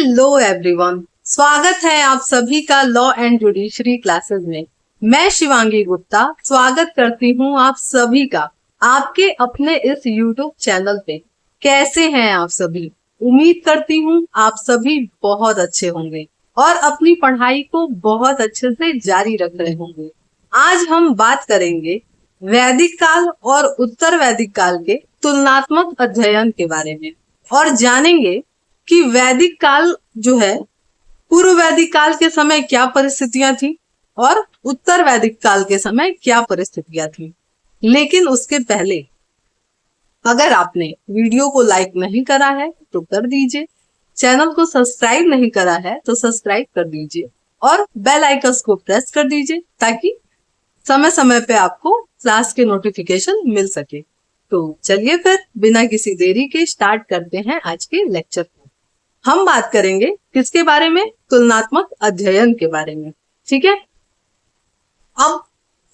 Hello everyone, स्वागत है आप सभी का लॉ एंड जुडिशरी क्लासेस में। मैं शिवांगी गुप्ता स्वागत करती हूं आप सभी का आपके अपने इस यूट्यूब चैनल पे। कैसे हैं आप सभी? उम्मीद करती हूं आप सभी बहुत अच्छे होंगे और अपनी पढ़ाई को बहुत अच्छे से जारी रख रहे होंगे। आज हम बात करेंगे वैदिक काल और उत्तर वैदिक काल के तुलनात्मक अध्ययन के बारे में और जानेंगे कि वैदिक काल जो है पूर्व वैदिक काल के समय क्या परिस्थितियां थी और उत्तर वैदिक काल के समय क्या परिस्थितियां थी। लेकिन उसके पहले अगर आपने वीडियो को लाइक नहीं करा है तो कर दीजिए, चैनल को सब्सक्राइब नहीं करा है तो सब्सक्राइब कर दीजिए और बेल आइकन को प्रेस कर दीजिए ताकि समय समय पे आपको क्लास के नोटिफिकेशन मिल सके। तो चलिए फिर बिना किसी देरी के स्टार्ट करते हैं आज के लेक्चर को। हम बात करेंगे किसके बारे में? तुलनात्मक अध्ययन के बारे में। ठीक है, अब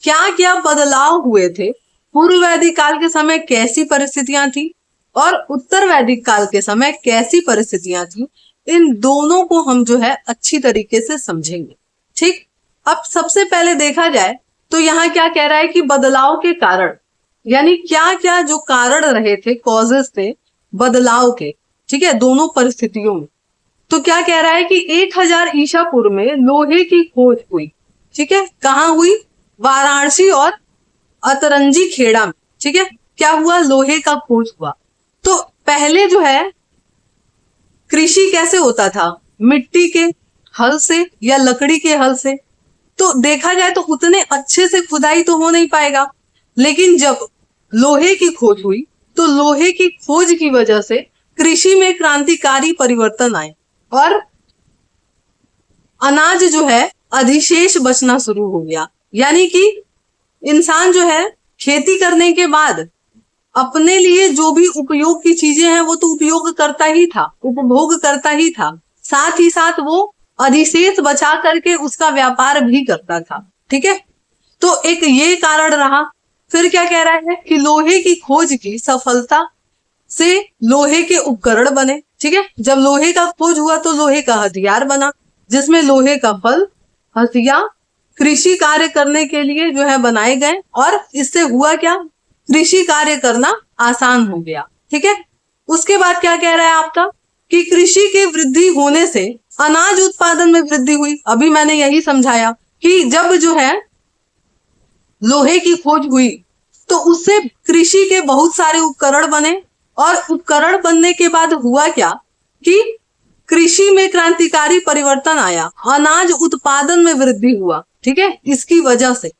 क्या क्या बदलाव हुए थे, पूर्व वैदिक काल के समय कैसी परिस्थितियां थी और उत्तर वैदिक काल के समय कैसी परिस्थितियां थी, इन दोनों को हम जो है अच्छी तरीके से समझेंगे। ठीक, अब सबसे पहले देखा जाए तो यहाँ क्या कह रहा है कि बदलाव के कारण, यानी क्या क्या जो कारण रहे थे, कॉजेस थे बदलाव के, ठीक है, दोनों परिस्थितियों में। तो क्या कह रहा है कि 1000 ईसा पूर्व में लोहे की खोज हुई। ठीक है, कहाँ हुई? वाराणसी और अतरंजी खेड़ा में। ठीक है, क्या हुआ? लोहे का खोज हुआ। तो पहले जो है कृषि कैसे होता था? मिट्टी के हल से या लकड़ी के हल से। तो देखा जाए तो उतने अच्छे से खुदाई तो हो नहीं पाएगा, लेकिन जब लोहे की खोज हुई तो लोहे की खोज की वजह से कृषि में क्रांतिकारी परिवर्तन आए और अनाज जो है अधिशेष बचना शुरू हो गया। यानी कि इंसान जो है खेती करने के बाद अपने लिए जो भी उपयोग की चीजें हैं वो तो उपयोग करता ही था, उपभोग करता ही था, साथ ही साथ वो अधिशेष बचा करके उसका व्यापार भी करता था। ठीक है, तो एक ये कारण रहा। फिर क्या कह रहा है कि लोहे की खोज की सफलता से लोहे के उपकरण बने। ठीक है, जब लोहे का खोज हुआ तो लोहे का हथियार बना, जिसमें लोहे का फल, हथियार कृषि कार्य करने के लिए जो है बनाए गए और इससे हुआ क्या? कृषि कार्य करना आसान हो गया। ठीक है, उसके बाद क्या कह रहा है आपका कि कृषि की वृद्धि होने से अनाज उत्पादन में वृद्धि हुई। अभी मैंने यही समझाया कि जब जो है लोहे की खोज हुई तो उससे कृषि के बहुत सारे उपकरण बने और उपकरण बनने के बाद हुआ क्या कि कृषि में क्रांतिकारी परिवर्तन आया, अनाज उत्पादन में वृद्धि हुआ। ठीक है, इसकी वजह से।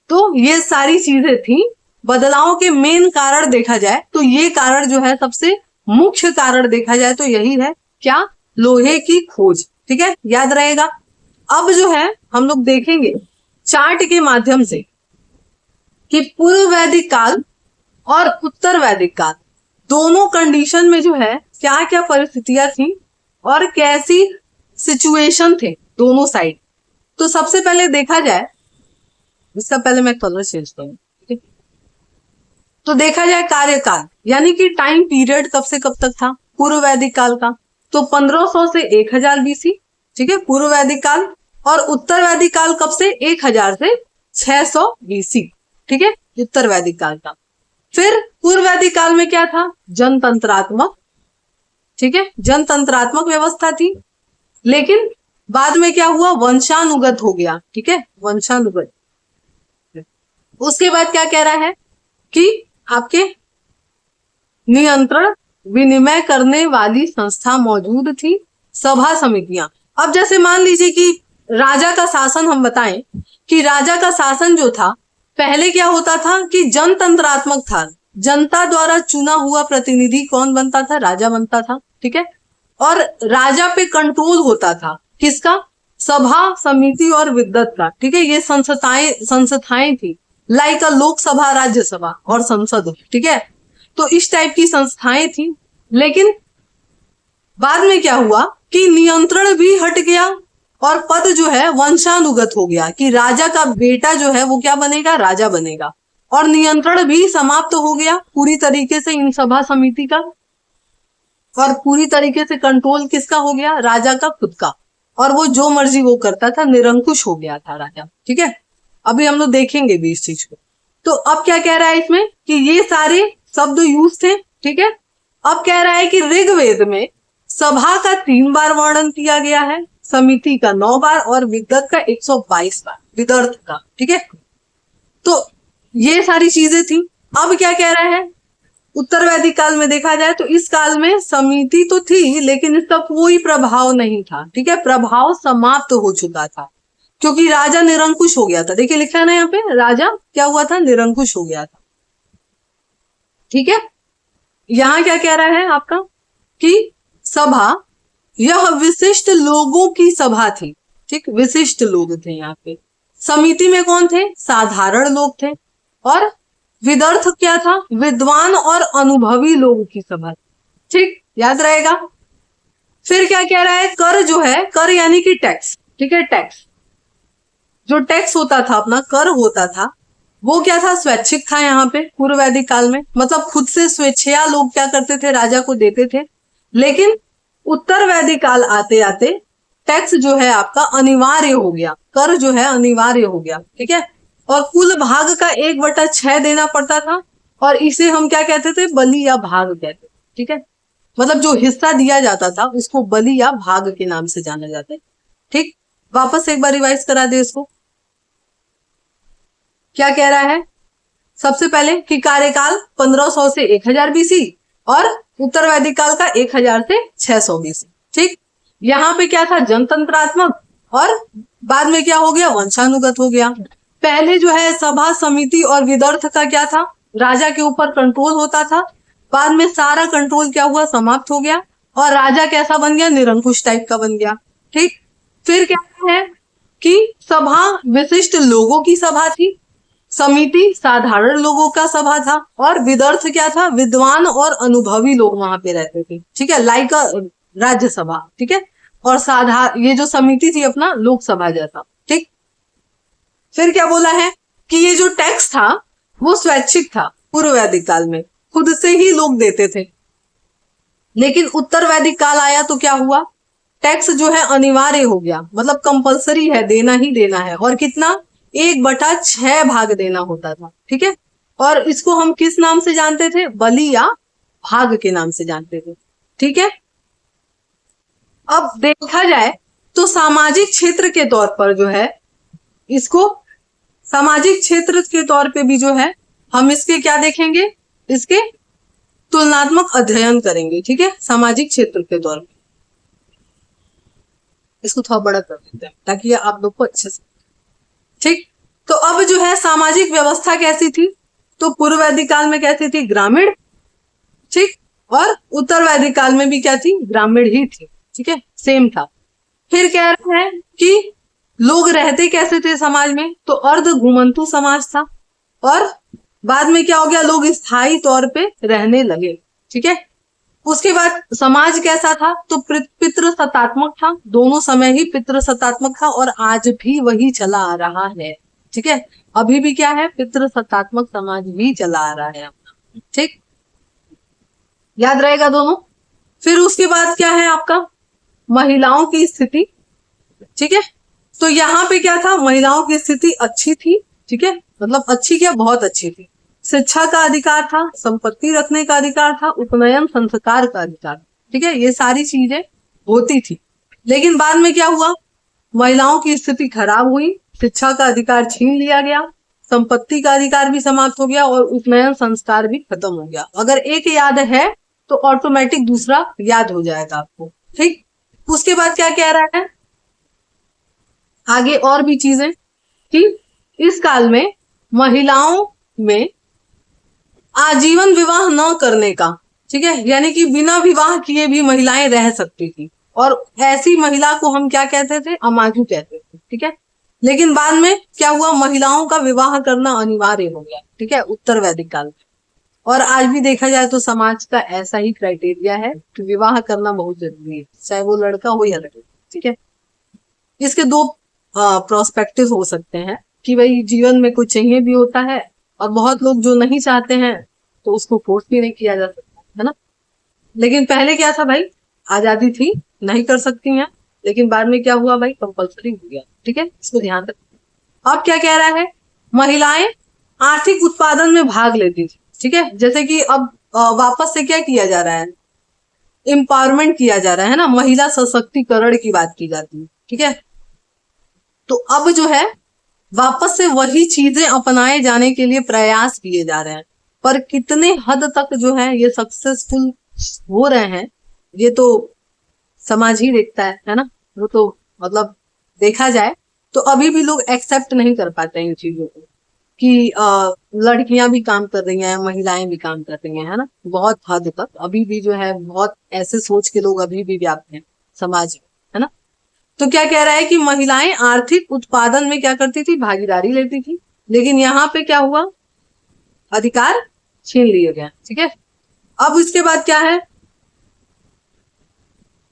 तो ये सारी चीजें थी बदलाव के मेन कारण। देखा जाए तो ये कारण जो है सबसे मुख्य कारण देखा जाए तो यही है, क्या? लोहे की खोज। ठीक है, याद रहेगा। अब जो है हम लोग देखेंगे चार्ट के माध्यम से कि पूर्व वैदिक काल और उत्तर वैदिक काल दोनों कंडीशन में जो है क्या क्या परिस्थितियां थी और कैसी सिचुएशन थे दोनों साइड। तो सबसे पहले देखा जाए, इसका पहले मैं कलर चेंज करूं। तो देखा जाए कार्यकाल, यानी कि टाइम पीरियड कब से कब तक था पूर्व वैदिक काल का, तो 1500 से 1000 बीसी। ठीक है, पूर्व वैदिक काल। और उत्तर वैदिक काल कब से? 1000 से 600 बीसी। ठीक है, उत्तर वैदिक काल का। फिर पूर्व वैदिक काल में क्या था? जनतंत्रात्मक। ठीक है, जनतंत्रात्मक व्यवस्था थी, लेकिन बाद में क्या हुआ? वंशानुगत हो गया। ठीक है, वंशानुगत। उसके बाद क्या कह रहा है कि आपके नियंत्रण विनिमय करने वाली संस्था मौजूद थी, सभा समितियां। अब जैसे मान लीजिए कि राजा का शासन, हम बताएं कि राजा का शासन जो था पहले क्या होता था कि जनतंत्रात्मक था, जनता द्वारा चुना हुआ प्रतिनिधि कौन बनता था? राजा बनता था। ठीक है, और राजा पे कंट्रोल होता था किसका? सभा समिति और विद्वत का। ठीक है, ये संस्थाएं थी, लाइक लोकसभा, राज्यसभा और संसद। ठीक है, तो इस टाइप की संस्थाएं थी। लेकिन बाद में क्या हुआ कि नियंत्रण भी हट गया और पद जो है वंशानुगत हो गया कि राजा का बेटा जो है वो क्या बनेगा? राजा बनेगा। और नियंत्रण भी समाप्त हो गया पूरी तरीके से इन सभा समिति का। और पूरी तरीके से कंट्रोल किसका हो गया, राजा का खुद का, और वो जो मर्जी वो करता था, निरंकुश हो गया था राजा। ठीक है, अभी हम लोग देखेंगे भी इस चीज को। तो अब क्या कह रहा है इसमें कि ये सारे शब्द यूज थे। ठीक है, अब कह रहा है कि ऋग्वेद में सभा का 3 बार वर्णन किया गया है, समिति का 9 बार और विदर्थ का 122 बार, विदर्थ का। ठीक है, तो ये सारी चीजें थी। अब क्या कह रहा है, उत्तर वैदिक काल में देखा जाए तो इस काल में समिति तो थी लेकिन इसका कोई प्रभाव नहीं था। ठीक है, प्रभाव समाप्त हो चुका था क्योंकि राजा निरंकुश हो गया था। देखिए लिखा है ना यहाँ पे, राजा क्या हुआ था, निरंकुश हो गया था। ठीक है, यहाँ क्या कह रहा है आपका कि सभा यह विशिष्ट लोगों की सभा थी। ठीक, विशिष्ट लोग थे यहाँ पे। समिति में कौन थे, साधारण लोग थे। और विदर्थ क्या था, विद्वान और अनुभवी लोगों की सभा। ठीक, याद रहेगा। फिर क्या कह रहा है, कर जो है, कर यानी कि टैक्स। ठीक है, टैक्स, जो टैक्स होता था अपना, कर होता था, वो क्या था, स्वैच्छिक था यहाँ पे पूर्व वैदिक काल में। मतलब खुद से स्वेच्छया लोग क्या करते थे, राजा को देते थे। लेकिन उत्तर वैदिक काल आते आते टैक्स जो है आपका अनिवार्य हो गया, कर जो है अनिवार्य हो गया। ठीक है, और कुल भाग का 1/6 देना पड़ता था, और इसे हम क्या कहते थे, बलि या भाग कहते थे। ठीक है, मतलब जो हिस्सा दिया जाता था उसको बलि या भाग के नाम से जाना जाता है। ठीक, वापस एक बार रिवाइज करा दे इसको। क्या कह रहा है, सबसे पहले कि कार्यकाल 1500 से 1000 बीसी और उत्तर वैदिक काल का 1000 से 600 बीसी। ठीक, यहाँ पे क्या था, जनतंत्रात्मक, और बाद में क्या हो गया, वंशानुगत हो गया। पहले जो है सभा, समिति और विदर्थ का क्या था, राजा के ऊपर कंट्रोल होता था। बाद में सारा कंट्रोल क्या हुआ, समाप्त हो गया, और राजा कैसा बन गया, निरंकुश टाइप का बन गया। ठीक, फिर क्या है कि सभा विशिष्ट लोगों की सभा थी, समिति साधारण लोगों का सभा था, और विदर्थ क्या था, विद्वान और अनुभवी लोग वहां पे रहते थे। ठीक है, लाइक राज्यसभा। ठीक है, और ये जो समिति थी अपना लोकसभा जैसा। ठीक, फिर क्या बोला है कि ये जो टैक्स था वो स्वैच्छिक था पूर्व वैदिक काल में, खुद से ही लोग देते थे। लेकिन उत्तर वैदिक काल आया तो क्या हुआ, टैक्स जो है अनिवार्य हो गया, मतलब कंपलसरी है, देना ही देना है। और कितना, 1/6 भाग देना होता था। ठीक है, और इसको हम किस नाम से जानते थे, बलि या भाग के नाम से जानते थे। ठीक है, अब देखा जाए तो सामाजिक क्षेत्र के तौर पर जो है, इसको सामाजिक क्षेत्र के तौर पे भी जो है हम इसके क्या देखेंगे, इसके तुलनात्मक अध्ययन करेंगे। ठीक है, सामाजिक क्षेत्र के तौर पे इसको थोड़ा बड़ा कर देते हैं ताकि आप लोग को अच्छे से। ठीक, तो अब जो है सामाजिक व्यवस्था कैसी थी, तो पूर्व वैदिक काल में कैसी थी, ग्रामीण। ठीक, और उत्तर वैदिक काल में भी क्या थी, ग्रामीण ही थी। ठीक है, सेम था। फिर कह रहे हैं कि लोग रहते कैसे थे समाज में, तो अर्ध घुमंतु समाज था, और बाद में क्या हो गया, लोग स्थायी तौर पे रहने लगे। ठीक है, उसके बाद समाज कैसा था, तो पितृसत्तात्मक था, दोनों समय ही पितृसत्तात्मक था, और आज भी वही चला आ रहा है। ठीक है, अभी भी क्या है, पितृसत्तात्मक समाज ही चला आ रहा है अपना। ठीक, याद रहेगा दोनों। फिर उसके बाद क्या है आपका, महिलाओं की स्थिति। ठीक है, तो यहाँ पे क्या था, महिलाओं की स्थिति अच्छी थी। ठीक है, मतलब अच्छी क्या, बहुत अच्छी थी। शिक्षा का अधिकार था, संपत्ति रखने का अधिकार था, उपनयन संस्कार का अधिकार। ठीक है, ये सारी चीजें होती थी। लेकिन बाद में क्या हुआ, महिलाओं की स्थिति खराब हुई, शिक्षा का अधिकार छीन लिया गया, संपत्ति का अधिकार भी समाप्त हो गया, और उपनयन संस्कार भी खत्म हो गया। अगर एक याद है तो ऑटोमेटिक दूसरा याद हो जाएगा आपको। ठीक, उसके बाद क्या कह रहा है आगे, और भी चीजें कि इस काल में महिलाओं में आजीवन विवाह न करने का। ठीक है, यानी कि बिना विवाह किए भी महिलाएं रह सकती थी, और ऐसी महिला को हम क्या कहते थे, अमाजू कहते थे। ठीक है, लेकिन बाद में क्या हुआ, महिलाओं का विवाह करना अनिवार्य हो गया। ठीक है, उत्तर वैदिक काल में। और आज भी देखा जाए तो समाज का ऐसा ही क्राइटेरिया है कि विवाह करना बहुत जरूरी है, चाहे वो लड़का हो या लड़की। ठीक है, इसके दो प्रोस्पेक्टिव हो सकते हैं कि भाई जीवन में कुछ चाहिए भी होता है, और बहुत लोग जो नहीं चाहते हैं तो उसको फोर्स भी नहीं किया जा सकता है ना। लेकिन पहले क्या था भाई, आजादी थी, नहीं कर सकती हैं, लेकिन बाद में क्या हुआ भाई, कंपल्सरी हो गया। ठीक है, इसको ध्यान रखना। अब क्या कह रहा है, महिलाएं आर्थिक उत्पादन में भाग लेती थी। ठीक है, जैसे कि अब वापस से क्या किया जा रहा है, एम्पावरमेंट किया जा रहा है ना, महिला सशक्तिकरण की बात की जाती है। ठीक है, तो अब जो है वापस से वही चीजें अपनाए जाने के लिए प्रयास किए जा रहे हैं, पर कितने हद तक जो है ये सक्सेसफुल हो रहे हैं, ये तो समाज ही देखता है ना। वो तो मतलब देखा जाए तो अभी भी लोग एक्सेप्ट नहीं कर पाते हैं इन चीजों को, कि लड़कियां भी काम कर रही हैं, महिलाएं भी काम कर रही हैं, है ना। बहुत हद तक अभी भी जो है बहुत ऐसे सोच के लोग अभी भी व्याप्त हैं समाज में, है ना। तो क्या कह रहा है कि महिलाएं आर्थिक उत्पादन में क्या करती थी, भागीदारी लेती थी, लेकिन यहाँ पे क्या हुआ, अधिकार छीन लिए गए। ठीक है, अब इसके बाद क्या है,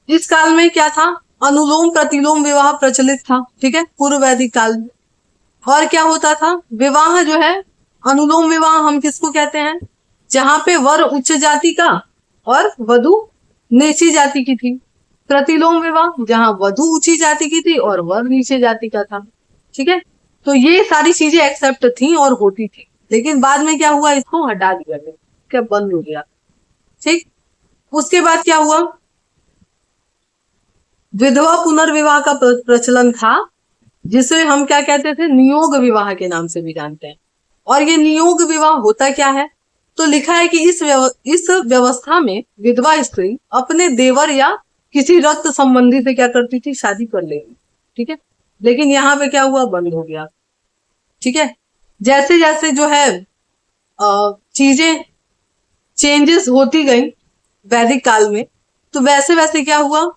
इस काल में क्या था, अनुलोम प्रतिलोम विवाह प्रचलित था। ठीक है, पूर्व वैदिक काल में। और क्या होता था, विवाह जो है, अनुलोम विवाह हम किसको कहते हैं, जहां पे वर उच्च जाति का और वधु नीची जाति की थी। प्रतिलोम विवाह जहां वधु ऊंची जाति की थी और वर नीचे जाति का था। ठीक है, तो ये सारी चीजें एक्सेप्ट थी और होती थी, लेकिन बाद में क्या हुआ, इसको हटा दिया गया, क्या बंद हो गया। ठीक, उसके बाद क्या हुआ, विधवा पुनर्विवाह का प्रचलन था, जिसे हम क्या कहते थे, नियोग विवाह के नाम से भी जानते हैं। और ये नियोग विवाह होता क्या है, तो लिखा है कि इस व्यवस्था में विधवा स्त्री अपने देवर या किसी रक्त संबंधी से क्या करती थी, शादी कर लेगी। ठीक है, लेकिन यहाँ पे क्या हुआ, बंद हो गया। ठीक है, जैसे जैसे जो है चीजें चेंजेस होती गई वैदिक काल में, तो वैसे वैसे क्या हुआ,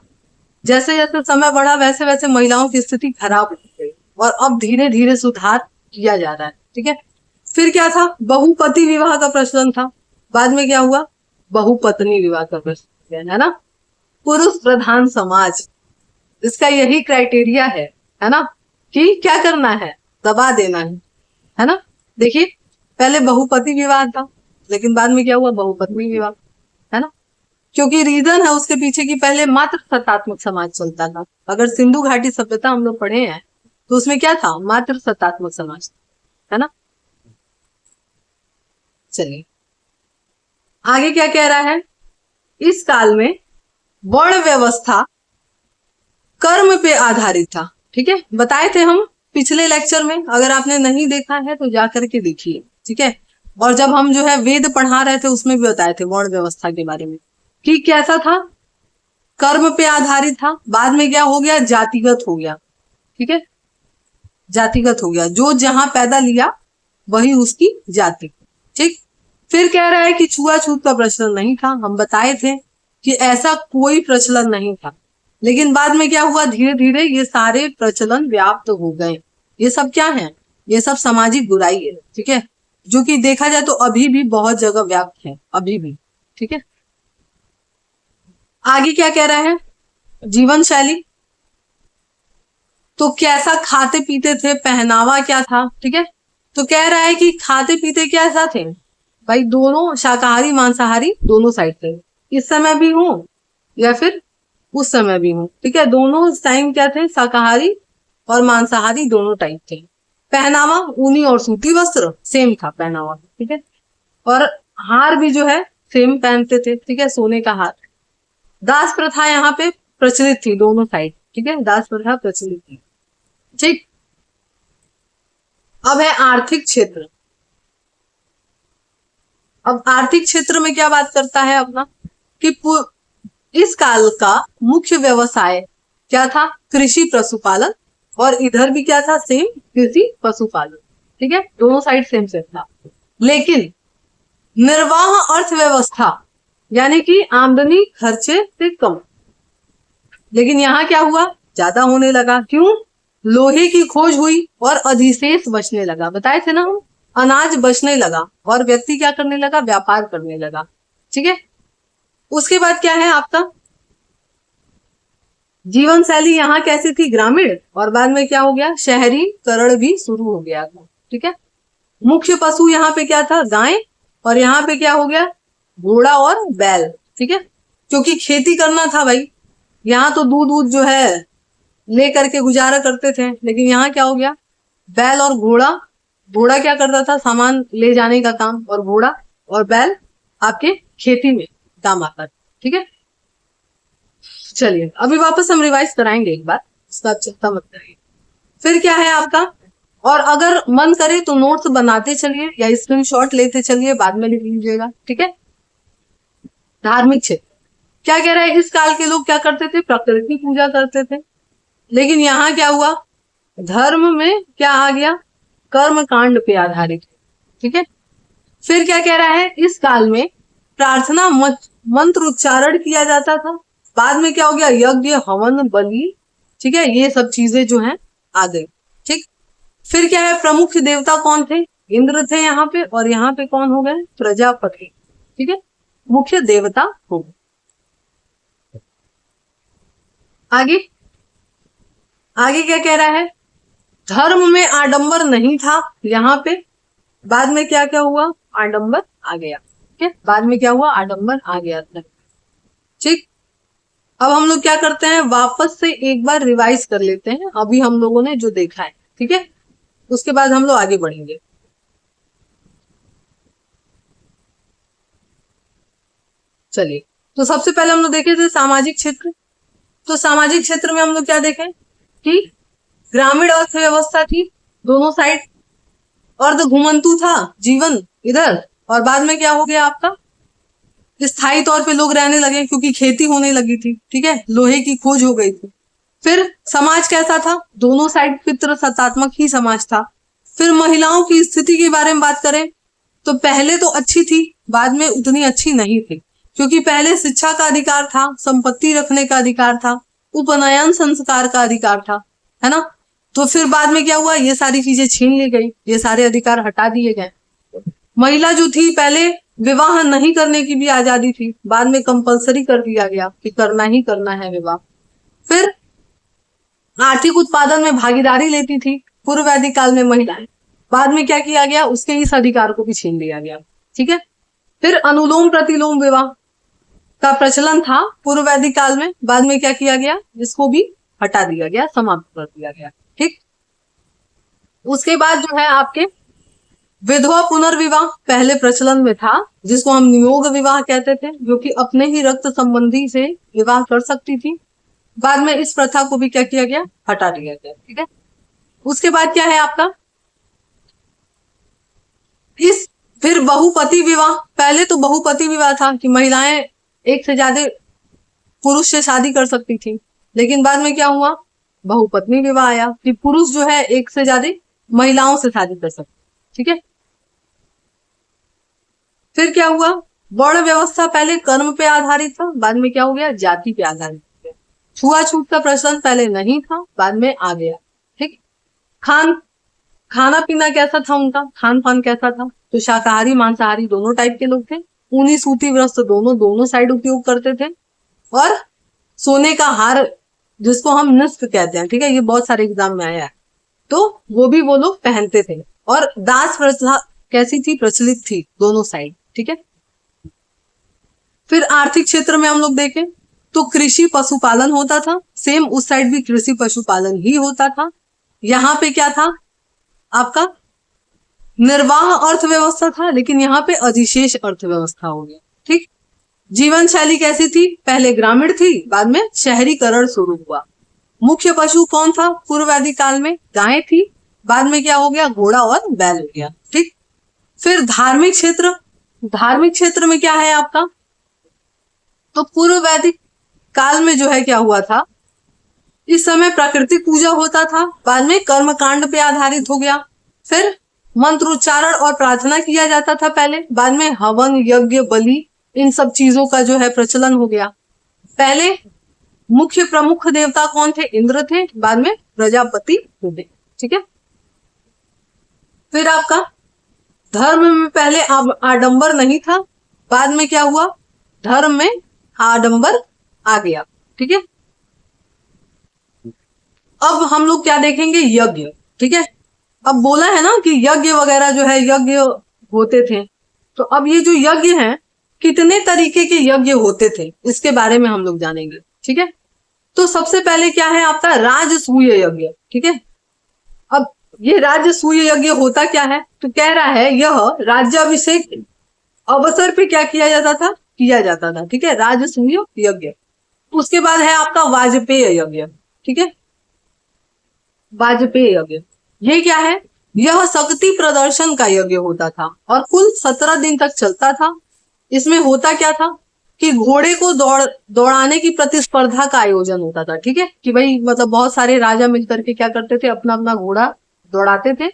जैसे जैसे समय बढ़ा वैसे वैसे महिलाओं की स्थिति खराब हो गई, और अब धीरे धीरे सुधार किया जा रहा है। ठीक है, फिर क्या था, बहुपति विवाह का प्रचलन था। बाद में क्या हुआ, बहुपत्नी विवाह का प्रचलन, है ना। पुरुष प्रधान समाज, इसका यही क्राइटेरिया है ना, कि क्या करना है, दबा देना है ना। देखिए, पहले बहुपति विवाह था, लेकिन बाद में क्या हुआ, बहुपत्नी विवाह, है ना। क्योंकि रीजन है उसके पीछे की, पहले मात्र सत्तात्मक समाज चलता था। अगर सिंधु घाटी सभ्यता हम लोग पढ़े हैं तो उसमें क्या था, मात्र सत्तात्मक समाज, है ना। चलिए आगे क्या कह रहा है, इस काल में वर्ण व्यवस्था कर्म पे आधारित था। ठीक है, बताए थे हम पिछले लेक्चर में, अगर आपने नहीं देखा है तो जाकर के देखिए। ठीक है, और जब हम जो है वेद पढ़ा रहे थे उसमें भी बताए थे वर्ण व्यवस्था के बारे में, कि कैसा था, कर्म पे आधारित था, बाद में क्या हो गया, जातिगत हो गया। ठीक है, जातिगत हो गया, जो जहां पैदा लिया वही उसकी जाति। ठीक, फिर कह रहा है कि छुआछूत का प्रचलन नहीं था। हम बताए थे कि ऐसा कोई प्रचलन नहीं था, लेकिन बाद में क्या हुआ, धीरे धीरे ये सारे प्रचलन व्याप्त हो गए। ये सब क्या है, ये सब सामाजिक बुराई है। ठीक है, जो कि देखा जाए तो अभी भी बहुत जगह व्याप्त है, अभी भी। ठीक है, आगे क्या कह रहा है, जीवन शैली, तो कैसा खाते पीते थे, पहनावा क्या था। ठीक है, तो कह रहा है कि खाते पीते कैसा थे भाई, दोनों शाकाहारी मांसाहारी दोनों साइड थे, इस समय भी हूं या फिर उस समय भी हूं। ठीक है, दोनों टाइम क्या थे, शाकाहारी और मांसाहारी दोनों टाइप थे। पहनावा ऊनी और सूती वस्त्र सेम था पहनावा। ठीक है, और हार भी जो है सेम पहनते थे। ठीक है, सोने का हार। दास प्रथा यहाँ पे प्रचलित थी दोनों साइड। ठीक है, दास प्रथा प्रचलित थी। ठीक, अब है आर्थिक क्षेत्र। अब आर्थिक क्षेत्र में क्या बात करता है अपना, कि इस काल का मुख्य व्यवसाय क्या था, कृषि पशुपालन, और इधर भी क्या था, सेम कृषि पशुपालन। ठीक है, दोनों साइड सेम सेम था, लेकिन निर्वाह अर्थव्यवस्था यानी कि आमदनी खर्चे से कम। लेकिन यहाँ क्या हुआ, ज्यादा होने लगा। क्यों, लोहे की खोज हुई और अधिशेष बचने लगा। बताए थे ना हम, अनाज बचने लगा और व्यक्ति क्या करने लगा, व्यापार करने लगा। ठीक है, उसके बाद क्या है आपका, जीवन शैली यहाँ कैसी थी, ग्रामीण, और बाद में क्या हो गया, शहरीकरण भी शुरू हो गया था। ठीक है, मुख्य पशु यहाँ पे क्या था, गाय, और यहाँ पे क्या हो गया, घोड़ा और बैल। ठीक है, क्योंकि खेती करना था भाई। यहाँ तो दूध दूध जो है ले करके गुजारा करते थे, लेकिन यहाँ क्या हो गया, बैल और घोड़ा। घोड़ा क्या करता था, सामान ले जाने का काम, और घोड़ा और बैल आपके खेती में काम आता था। ठीक है, चलिए अभी वापस हम रिवाइज कराएंगे एक बार, इसका आप चिंता मत करिए। फिर क्या है आपका, और अगर मन करे तो नोट्स बनाते चलिए या स्क्रीनशॉट लेते चलिए, बाद में लिख लीजिएगा। ठीक है, धार्मिक क्षेत्र क्या कह रहा है, इस काल के लोग क्या करते थे, प्रकृति पूजा करते थे। लेकिन यहाँ क्या हुआ, धर्म में क्या आ गया, कर्म कांड पे आधारित। ठीक है, फिर क्या कह रहा है, इस काल में प्रार्थना मंत्र उच्चारण किया जाता था। बाद में क्या हो गया, यज्ञ हवन बलि, ठीक है, ये सब चीजें जो हैं आ गई। ठीक, फिर क्या है, प्रमुख देवता कौन थे, इंद्र थे यहाँ पे, और यहाँ पे कौन हो गए, प्रजापति। ठीक है, मुख्य देवता हो गए। आगे आगे क्या कह रहा है, धर्म में आडंबर नहीं था यहाँ पे। बाद में क्या क्या हुआ, आडंबर आ गया। ठीक है, बाद में क्या हुआ, आडंबर आ गया। ठीक, अब हम लोग क्या करते हैं, वापस से एक बार रिवाइज कर लेते हैं अभी हम लोगों ने जो देखा है। ठीक है, उसके बाद हम लोग आगे बढ़ेंगे। चलिए, तो सबसे पहले हम लोग देखे थे सामाजिक क्षेत्र। तो सामाजिक क्षेत्र में हम लोग क्या देखें कि ग्रामीण अर्थव्यवस्था थी, दोनों साइड अर्ध घुमंतु था जीवन इधर, और बाद में क्या हो गया आपका, स्थायी तौर पे लोग रहने लगे क्योंकि खेती होने लगी थी। ठीक है, लोहे की खोज हो गई थी। फिर समाज कैसा था, दोनों साइड पितृ सत्तात्मक ही समाज था। फिर महिलाओं की स्थिति के बारे में बात करें तो पहले तो अच्छी थी, बाद में उतनी अच्छी नहीं थी, क्योंकि पहले शिक्षा का अधिकार था, संपत्ति रखने का अधिकार था, उपनयन संस्कार का अधिकार था, है ना। तो फिर बाद में क्या हुआ, ये सारी चीजें छीन ली गई, ये सारे अधिकार हटा दिए गए। महिला जो थी, पहले विवाह नहीं करने की भी आजादी थी, बाद में कंपलसरी कर दिया गया कि करना ही करना है विवाह। फिर आर्थिक उत्पादन में भागीदारी लेती थी पूर्व वैदिक काल में महिलाएं, बाद में क्या किया गया, उसके इस अधिकार को भी छीन लिया गया। ठीक है, फिर अनुलोम प्रतिलोम विवाह का प्रचलन था पूर्व वैदिक काल में, बाद में क्या किया गया, इसको भी हटा दिया गया, समाप्त कर दिया गया। ठीक, उसके बाद जो है आपके विधवा पुनर्विवाह पहले प्रचलन में था, जिसको हम नियोग विवाह कहते थे, जो कि अपने ही रक्त संबंधी से विवाह कर सकती थी। बाद में इस प्रथा को भी क्या किया गया, हटा दिया गया। ठीक है, उसके बाद क्या है आपका, इस फिर बहुपति विवाह। पहले तो बहुपति विवाह था कि महिलाएं एक से ज्यादा पुरुष से शादी कर सकती थी, लेकिन बाद में क्या हुआ, बहुपत्नी विवाह आया कि पुरुष जो है एक से ज्यादा महिलाओं से शादी कर सकते। ठीक है, फिर क्या हुआ, वर्ण व्यवस्था पहले कर्म पे आधारित था, बाद में क्या हो गया, जाति पे आधारित हो गया। छुआछूत का प्रचलन पहले नहीं था, बाद में आ गया। ठीक, खाना पीना कैसा था उनका, खान पान कैसा था, तो शाकाहारी मांसाहारी दोनों टाइप के लोग थे। ऊनी सूती वस्त्र दोनों साइड उपयोग करते थे, और सोने का हार जिसको हम निस्फ कहते हैं, ठीक है, ये बहुत सारे एग्जाम में आया है, तो वो भी वो लोग पहनते थे। और दास प्रथा कैसी थी, प्रचलित थी दोनों साइड। ठीक है, फिर आर्थिक क्षेत्र में हम लोग देखें तो कृषि पशुपालन होता था, सेम उस साइड भी कृषि पशुपालन ही होता था। यहाँ पे क्या था आपका, निर्वाह अर्थव्यवस्था था, लेकिन यहाँ पे अधिशेष अर्थव्यवस्था हो गया। ठीक, जीवन शैली कैसी थी, पहले ग्रामीण थी, बाद में शहरीकरण शुरू हुआ। मुख्य पशु कौन था, पूर्व वैदिक काल में गाय थी, बाद में क्या हो गया, घोड़ा और बैल हो गया। ठीक, फिर धार्मिक क्षेत्र, धार्मिक क्षेत्र में क्या है आपका, तो पूर्व वैदिक काल में जो है क्या हुआ था, इस समय प्राकृतिक पूजा होता था, बाद में कर्म कांड पे आधारित हो गया। फिर मंत्रोच्चारण और प्रार्थना किया जाता था पहले, बाद में हवन यज्ञ बलि इन सब चीजों का जो है प्रचलन हो गया। पहले मुख्य प्रमुख देवता कौन थे, इंद्र थे, बाद में प्रजापति हुए। ठीक है, फिर आपका धर्म में पहले आडंबर नहीं था, बाद में क्या हुआ, धर्म में आडंबर आ गया। ठीक है, अब हम लोग क्या देखेंगे, यज्ञ। ठीक है, अब बोला है ना कि यज्ञ वगैरह जो है यज्ञ होते थे, तो अब ये जो यज्ञ हैं, कितने तरीके के यज्ञ होते थे इसके बारे में हम लोग जानेंगे। ठीक है, तो सबसे पहले क्या है आपका राजसूय यज्ञ। ठीक है, अब ये राजसूय यज्ञ होता क्या है, तो कह रहा है यह राज्याभिषेक अवसर पे क्या किया जाता था, ठीक है, राजसूय यज्ञ। उसके बाद है आपका वाजपेय यज्ञ। ठीक है, वाजपेय यज्ञ ये क्या है, यह शक्ति प्रदर्शन का यज्ञ होता था और कुल 17 दिन तक चलता था। इसमें होता क्या था कि घोड़े को दौड़ाने की प्रतिस्पर्धा का आयोजन होता था। ठीक है, कि भाई मतलब बहुत सारे राजा मिलकर के क्या करते थे, अपना अपना घोड़ा दौड़ाते थे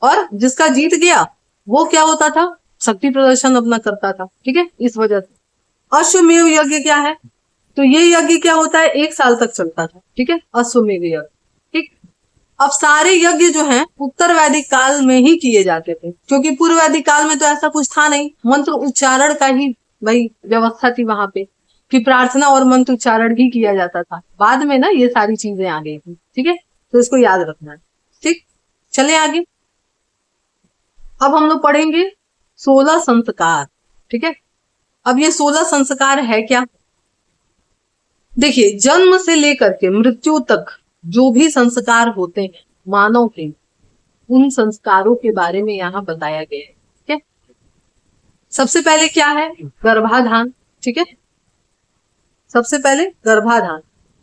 और जिसका जीत गया वो क्या होता था, शक्ति प्रदर्शन अपना करता था। ठीक है, इस वजह से अश्वमेध यज्ञ क्या है, तो ये यज्ञ क्या होता है, 1 साल तक चलता था। ठीक है, अश्वमेध यज्ञ। ठीक, अब सारे यज्ञ जो हैं उत्तर वैदिक काल में ही किए जाते थे, क्योंकि पूर्व वैदिक काल में तो ऐसा कुछ था नहीं, मंत्र उच्चारण का ही भाई व्यवस्था थी वहां पे कि प्रार्थना और मंत्र उच्चारण ही किया जाता था। बाद में ना ये सारी चीजें आ गई थी। ठीक है, तो इसको याद रखना है। ठीक, चले आगे। अब हम लोग पढ़ेंगे 16 संस्कार। ठीक है, अब ये 16 संस्कार है क्या, देखिए जन्म से लेकर के मृत्यु तक जो भी संस्कार होते हैं मानव के, उन संस्कारों के बारे में यहाँ बताया गया है। ठीक है, सबसे पहले क्या है, गर्भाधान। ठीक है, सबसे पहले गर्भाधान,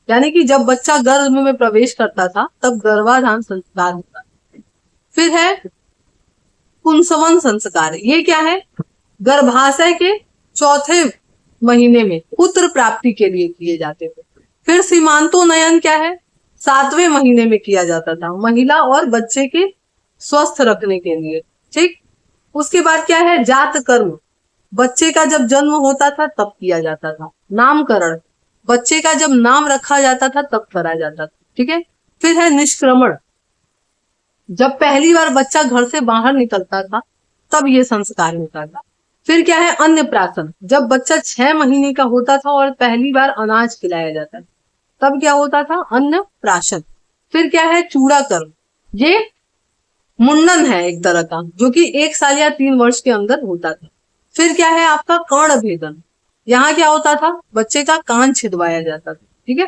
यानी कि जब बच्चा गर्भ में प्रवेश करता था तब गर्भाधान संस्कार होता है। फिर है पुंसवन संस्कार, ये क्या है, गर्भाशय के चौथे महीने में पुत्र प्राप्ति के लिए किए जाते थे। फिर सीमांतोन्नयन क्या है, 7वें महीने में किया जाता था, महिला और बच्चे के स्वस्थ रखने के लिए। ठीक, उसके बाद क्या है, जात कर्म, बच्चे का जब जन्म होता था तब किया जाता था। नामकरण, बच्चे का जब नाम रखा जाता था तब करा जाता था। ठीक है, फिर है निष्क्रमण, जब पहली बार बच्चा घर से बाहर निकलता था तब ये संस्कार होता था। फिर क्या है, अन्नप्राशन, जब बच्चा 6 महीने का होता था और पहली बार अनाज खिलाया जाता था तब क्या होता था, अन्नप्राशन। फिर क्या है, चूड़ाकर्म, ये मुंडन है एक तरह का, जो कि 1 साल या 3 वर्ष के अंदर होता था। फिर क्या है आपका कर्ण भेदन, यहाँ क्या होता था, बच्चे का कान छिदवाया जाता था। ठीक है,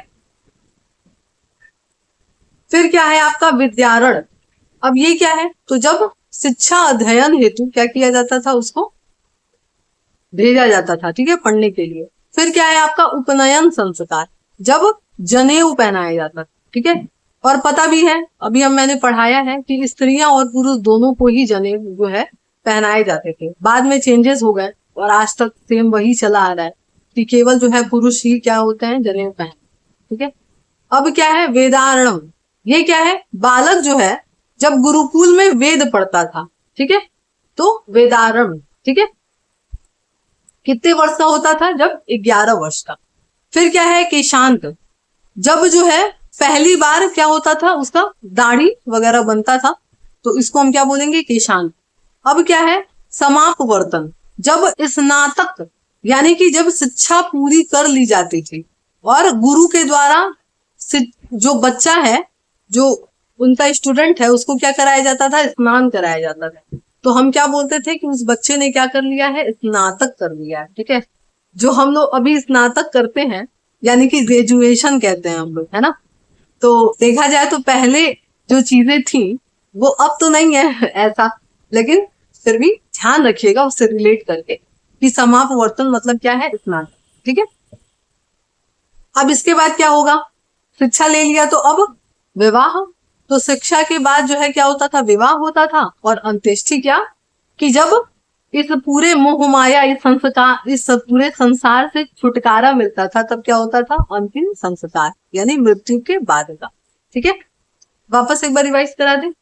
फिर क्या है आपका विद्यारण, अब ये क्या है, तो जब शिक्षा अध्ययन हेतु क्या किया जाता था, उसको भेजा जाता था। ठीक है, पढ़ने के लिए। फिर क्या है आपका उपनयन संस्कार, जब जनेऊ पहनाया जाता था। ठीक है, और पता भी है अभी मैंने पढ़ाया है कि स्त्रियां और पुरुष दोनों को ही जनेऊ जो है पहनाए जाते थे। बाद में चेंजेस हो गए और आज तक सेम वही चला आ रहा है कि केवल जो है पुरुष ही क्या होते हैं, जनेऊ पहन। ठीक है, अब क्या है वेदारणम, ये क्या है, बालक जो है जब गुरुकुल में वेद पढ़ता था। ठीक है, तो वेदारण। ठीक है, कितने वर्ष का होता था, जब 11 वर्ष का। फिर क्या है केशांत, जब जो है पहली बार क्या होता था, उसका दाढ़ी वगैरह बनता था, तो इसको हम क्या बोलेंगे, केशांत। अब क्या है समापवर्तन, जब स्नातक यानी कि जब शिक्षा पूरी कर ली जाती थी और गुरु के द्वारा जो बच्चा है, जो उनका स्टूडेंट है, उसको क्या कराया जाता था, स्नान कराया जाता था, तो हम क्या बोलते थे कि उस बच्चे ने क्या कर लिया है, स्नातक कर लिया है। ठीक है, जो हम लोग अभी स्नातक करते हैं यानी कि ग्रेजुएशन कहते हैं हम लोग, है ना। तो देखा जाए तो पहले जो चीजें थी वो अब तो नहीं है ऐसा, लेकिन फिर भी ध्यान रखिएगा उससे रिलेट करके कि समापवर्तन मतलब क्या है, स्नातक। ठीक है, अब इसके बाद क्या होगा, शिक्षा ले लिया तो अब विवाह, तो शिक्षा के बाद जो है क्या होता था, विवाह होता था। और अंत्येष्टि क्या, कि जब इस पूरे मोह माया, इस संस्कार, इस पूरे संसार से छुटकारा मिलता था तब क्या होता था, अंतिम संस्कार, यानी मृत्यु के बाद का। ठीक है, वापस एक बार रिवाइज करा दे।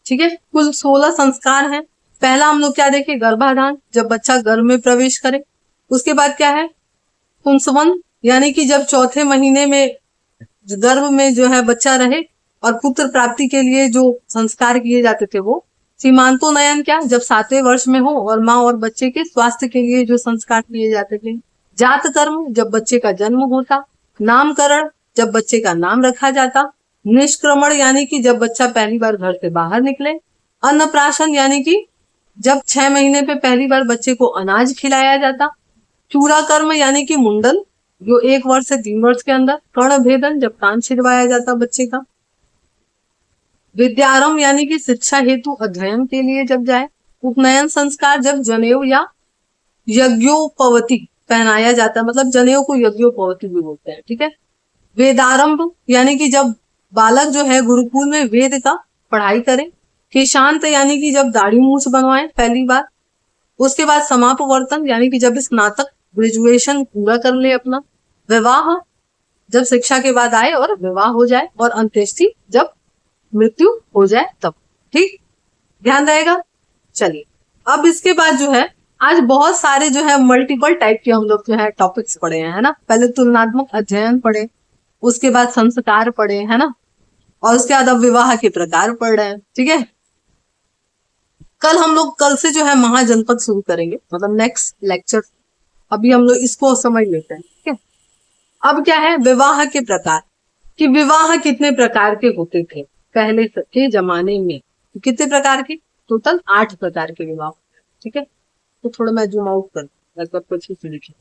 ठीक है, कुल 16 संस्कार हैं। पहला हम लोग क्या देखे, गर्भाधान, जब बच्चा गर्भ में प्रवेश करे। उसके बाद क्या है, पुंसवन, यानी कि जब चौथे महीने में गर्भ में जो है बच्चा रहे और पुत्र प्राप्ति के लिए जो संस्कार किए जाते थे वो। सीमांतोन्नयन क्या, जब 7वें वर्ष में हो और माँ और बच्चे के स्वास्थ्य के लिए जो संस्कार किए जाते थे। जात कर्म, जब बच्चे का जन्म होता। नामकरण, जब बच्चे का नाम रखा जाता। निष्क्रमण, यानी कि जब बच्चा पहली बार घर से बाहर निकले। अन्नप्राशन यानी कि जब 6 महीने पे पहली बार बच्चे को अनाज खिलाया जाता। चूड़ा कर्म यानी कि मुंडन, जो 1 वर्ष से 3 वर्ष के अंदर। कर्ण भेदन, जब कान छिदवाया जाता बच्चे का। विद्यारंभ यानी कि शिक्षा हेतु अध्ययन के लिए जब जाए। उपनयन संस्कार, जब जनेऊ या यज्ञोपवती पहनाया जाता है, मतलब जनेऊ को यज्ञोपवती भी बोलते हैं, ठीक है। वेदारंभ यानी कि जब बालक जो है गुरुकुल में वेद का पढ़ाई करे। केशांत यानी कि जब दाढ़ी मूछ बनवाए पहली बार। उसके बाद समापवर्तन यानी कि जब स्नातक ग्रेजुएशन पूरा कर ले अपना। विवाह, जब शिक्षा के बाद आए और विवाह हो जाए। और अंत्येष्टि, जब मृत्यु हो जाए तब। ठीक, ध्यान रहेगा। चलिए, अब इसके बाद जो है आज बहुत सारे जो है मल्टीपल टाइप के हम लोग जो है टॉपिक्स पढ़े हैं, है ना। पहले तुलनात्मक अध्ययन पढ़े, उसके बाद संस्कार पढ़े, है ना, और उसके बाद अब विवाह के प्रकार पढ़ रहे हैं, ठीक है। कल से जो है महाजनपद शुरू करेंगे, मतलब नेक्स्ट लेक्चर। अभी हम लोग इसको समझ लेते हैं, ठीक है। अब क्या है, विवाह के प्रकार, कि विवाह कितने प्रकार के होते थे पहले के जमाने में। कितने प्रकार के, टोटल 8 प्रकार के विवाह, ठीक है। तो थोड़ा मैं जूम आउट कर लगभग कुछ ही लिखे।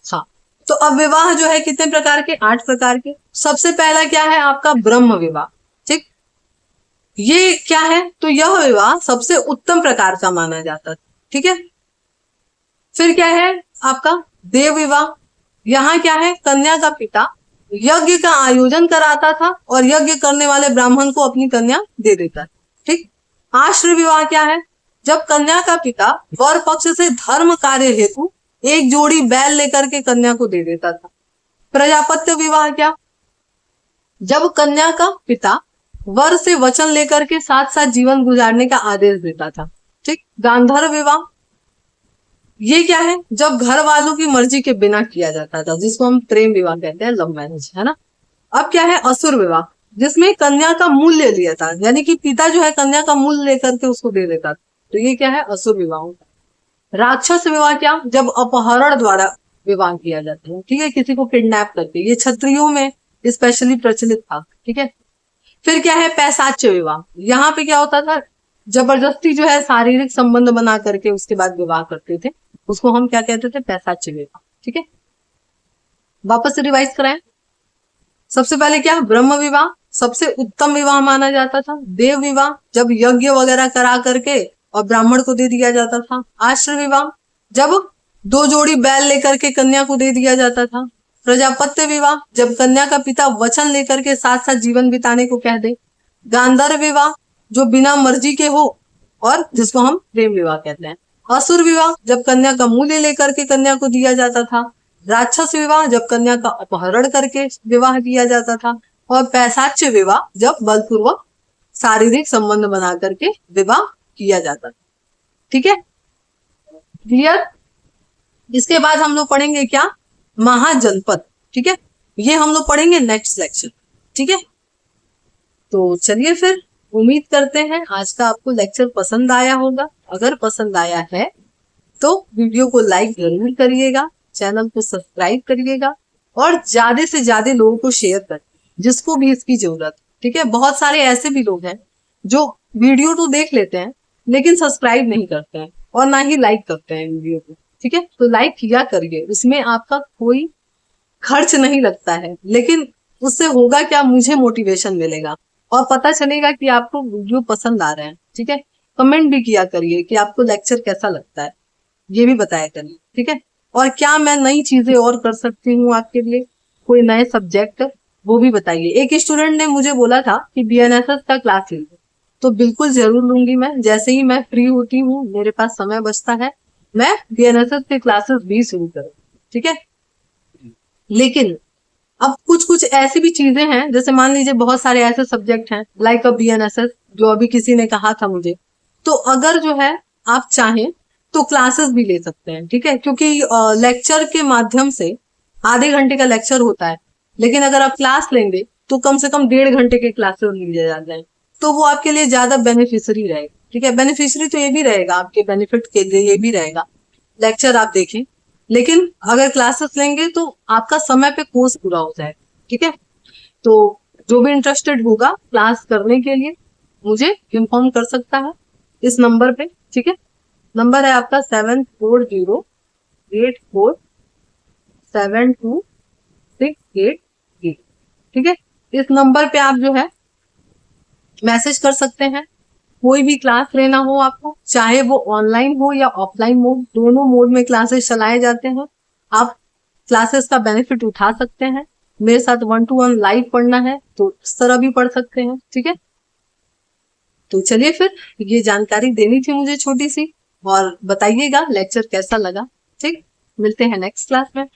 हाँ, तो अब विवाह जो है कितने प्रकार के, 8 प्रकार के। सबसे पहला क्या है आपका ब्रह्म विवाह, ठीक। ये क्या है, तो यह विवाह सबसे उत्तम प्रकार का माना जाता था, ठीक है। फिर क्या है आपका देव विवाह। यहाँ क्या है, कन्या का पिता यज्ञ का आयोजन कराता था और यज्ञ करने वाले ब्राह्मण को अपनी कन्या दे देता, ठीक। आश्रय विवाह क्या है, जब कन्या का पिता वर पक्ष से धर्म कार्य हेतु एक जोड़ी बैल लेकर के कन्या को दे देता था। प्रजापत्य विवाह क्या, जब कन्या का पिता वर से वचन लेकर के साथ साथ जीवन गुजारने का आदेश देता था, ठीक। गांधर्व विवाह, ये क्या है, जब घर वालों की मर्जी के बिना किया जाता था, जिसको हम प्रेम विवाह कहते हैं, लव मैरिज, है ना। अब क्या है असुर विवाह, जिसमें कन्या का मूल्य लिया था, यानी कि पिता जो है कन्या का मूल्य लेकर के उसको दे देता था, तो ये क्या है असुर विवाह। राक्षस विवाह क्या, जब अपहरण द्वारा विवाह किया जाता है, ठीक है, किसी को किडनैप करके। ये क्षत्रियों में स्पेशली प्रचलित था, ठीक है। फिर क्या है पैशाच्य विवाह, यहाँ पे क्या होता था, जबरदस्ती जो है शारीरिक संबंध बना करके उसके बाद विवाह करते थे, उसको हम क्या कहते थे, पैशाच्य विवाह, ठीक है। वापस से रिवाइज कराएं। सबसे पहले क्या, ब्रह्म विवाह सबसे उत्तम विवाह माना जाता था। देव विवाह, जब यज्ञ वगैरह करा करके और ब्राह्मण को दे दिया जाता था। आश्रय विवाह, जब 2 जोड़ी बैल लेकर के कन्या को दे दिया जाता था। प्रजापत्य विवाह, जब कन्या का पिता वचन लेकर के साथ साथ जीवन बिताने को कह दे। गांधर्व विवाह, जो बिना मर्जी के हो और जिसको हम प्रेम विवाह कहते हैं। असुर विवाह, जब कन्या का मूल्य लेकर के कन्या को दिया जाता था। राक्षस विवाह, जब कन्या का अपहरण करके विवाह किया जाता था। और पैशाच्य विवाह, जब बलपूर्वक शारीरिक संबंध बना करके विवाह किया जाता था, ठीक है, क्लियर। इसके बाद हम लोग पढ़ेंगे क्या, महाजनपद, ठीक है। ये हम लोग पढ़ेंगे नेक्स्ट लेक्चर, ठीक है। तो चलिए फिर, उम्मीद करते हैं आज का आपको लेक्चर पसंद आया होगा। अगर पसंद आया है तो वीडियो को लाइक जरूर करिएगा, चैनल को सब्सक्राइब करिएगा और ज्यादा से ज्यादा लोगों को शेयर करें जिसको भी इसकी जरूरत, ठीक है। बहुत सारे ऐसे भी लोग हैं जो वीडियो तो देख लेते हैं लेकिन सब्सक्राइब नहीं करते हैं और ना ही लाइक करते हैं वीडियो को, ठीक है। तो लाइक किया करिए, उसमें आपका कोई खर्च नहीं लगता है, लेकिन उससे होगा क्या, मुझे मोटिवेशन मिलेगा और पता चलेगा कि आपको वीडियो पसंद आ रहे हैं, ठीक है। कमेंट भी किया करिए कि आपको लेक्चर कैसा लगता है, ये भी बताया करिए, ठीक है। और क्या मैं नई चीजें और कर सकती हूँ आपके लिए, कोई नए सब्जेक्ट, वो भी बताइए। एक स्टूडेंट ने मुझे बोला था कि बीएनएसएस का क्लास लीजिए, तो बिल्कुल जरूर लूंगी मैं। जैसे ही मैं फ्री होती हूँ, मेरे पास समय बचता है, मैं बीएनएसएस के क्लासेस भी शुरू करूँ, ठीक है। लेकिन अब कुछ कुछ ऐसी भी चीजें हैं, जैसे मान लीजिए बहुत सारे ऐसे सब्जेक्ट हैं लाइक बीएनएसएस, जो अभी किसी ने कहा था मुझे, तो अगर जो है आप चाहें तो क्लासेस भी ले सकते हैं, ठीक है। क्योंकि लेक्चर के माध्यम से आधे घंटे का लेक्चर होता है, लेकिन अगर आप क्लास लेंगे तो कम से कम 1.5 घंटे के क्लासेस लिए जाते हैं, तो वो आपके लिए ज्यादा बेनिफिशियरी रहेगा, ठीक है। बेनिफिशियरी तो ये भी रहेगा, आपके बेनिफिट के लिए ये भी रहेगा, लेक्चर आप देखें, लेकिन अगर क्लासेस लेंगे तो आपका समय पे कोर्स पूरा हो जाएगा, ठीक है। तो जो भी इंटरेस्टेड होगा क्लास करने के लिए मुझे इन्फॉर्म कर सकता है, इस नंबर पे, ठीक है। नंबर है आपका 7408472688, ठीक है। इस नंबर पे आप जो है मैसेज कर सकते हैं। कोई भी क्लास लेना हो आपको, चाहे वो ऑनलाइन हो या ऑफलाइन हो, दोनों मोड में क्लासेस चलाए जाते हैं। आप क्लासेस का बेनिफिट उठा सकते हैं। मेरे साथ 1-to-1 लाइव पढ़ना है तो इस तरह भी पढ़ सकते हैं, ठीक है। तो चलिए फिर, ये जानकारी देनी थी मुझे छोटी सी, और बताइएगा लेक्चर कैसा लगा। ठीक, मिलते हैं नेक्स्ट क्लास में।